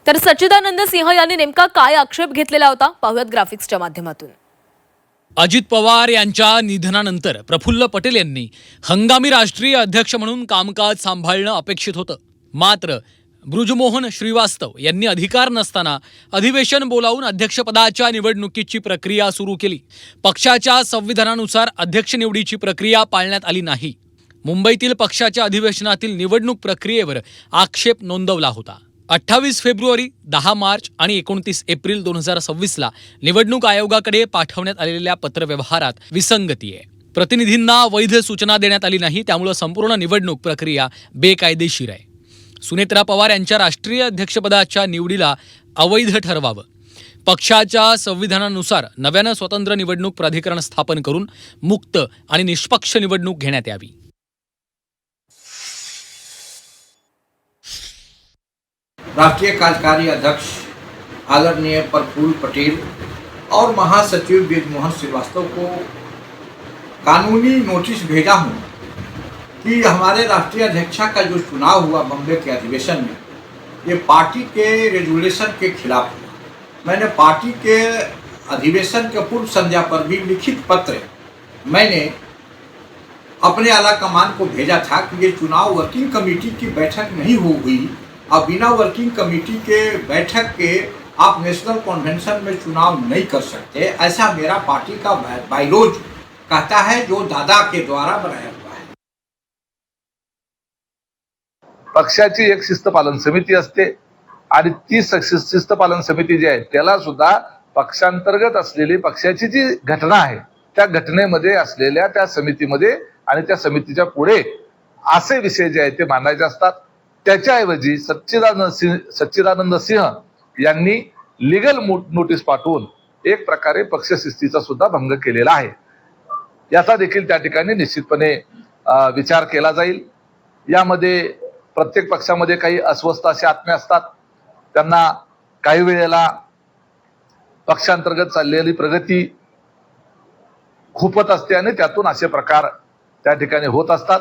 तर सच्चिदानंद सिंह यांनी नेमका काय आक्षेप घेतलेला होता पाहूयात ग्राफिक्सच्या माध्यमातून। अजित पवार यांच्या निधनानंतर प्रफुल्ल पटेल यांनी हंगामी राष्ट्रीय अध्यक्ष म्हणून कामकाज सांभाळणं अपेक्षित होतं। मात्र बृजमोहन श्रीवास्तव यांनी अधिकार नसताना अधिवेशन बोलावून अध्यक्षपदाच्या निवडणुकीची प्रक्रिया सुरू केली। पक्षाच्या संविधानानुसार अध्यक्ष निवडीची प्रक्रिया पाळण्यात आली नाही। मुंबईतील पक्षाच्या अधिवेशनातील निवडणूक प्रक्रियेवर आक्षेप नोंदवला होता। 28 फेब्रुवारी, 10 मार्च आणि 29 एप्रिल 2026 निवडणूक आयोगाकडे पाठवण्यात आलेल्या पत्रव्यवहारात विसंगती आहे। प्रतिनिधींना वैध सूचना देण्यात आली नाही, त्यामुळे संपूर्ण निवडणूक प्रक्रिया बेकायदेशीर आहे। सुनेत्रा पवार यांच्या राष्ट्रीय अध्यक्षपदाच्या निवडीला अवैध ठरवावं। पक्षाच्या संविधानानुसार नव्यानं स्वतंत्र निवडणूक प्राधिकरण स्थापन करून मुक्त आणि निष्पक्ष निवडणूक घेण्यात यावी। राष्ट्रीय कार्यकारी अध्यक्ष आदरणीय प्रफुल्ल पटेल और महासचिव बृजमोहन श्रीवास्तव को कानूनी नोटिस भेजा हूँ कि हमारे राष्ट्रीय अध्यक्ष का जो चुनाव हुआ बम्बई के अधिवेशन में, ये पार्टी के रेजुलेशन के खिलाफ हुआ। मैंने पार्टी के अधिवेशन के पूर्व संध्या पर भी लिखित पत्र मैंने अपने आला कमान को भेजा था कि ये चुनाव वर्किंग कमेटी की बैठक नहीं हो हुई और बिना वर्किंग कमेटी के बैठक के आप नेशनल कन्वेंशन में चुनाव नहीं कर सकते, ऐसा मेरा पार्टी का बायलॉज कहता है, जो दादा के द्वारा बनाया हुआ है। पक्षाची एक शिस्तपालन समिती असते आणि ती शिस्तपालन समिती जी आहे त्याला सुद्धा पक्षांतर्गत असलेली पक्षाची जी घटना आहे त्या घटनेमध्ये असलेल्या त्या समितीमध्ये आणि त्या समितीच्या पुढे असे विषय जे आहेत ते मांडायचे असतात। त्याच्याऐवजी सच्चिदानंद सिंह यांनी लीगल नोटीस पाठवून एक प्रकारे पक्षशिस्तीचा सुद्धा भंग केलेला आहे। याचा देखील त्या ठिकाणी निश्चितपणे विचार केला जाईल। यामध्ये प्रत्येक पक्षामध्ये काही अस्वस्थ असे आत्मे असतात, त्यांना काही वेळेला पक्षांतर्गत चाललेली प्रगती खूपच असते आणि त्यातून असे प्रकार त्या ठिकाणी होत असतात।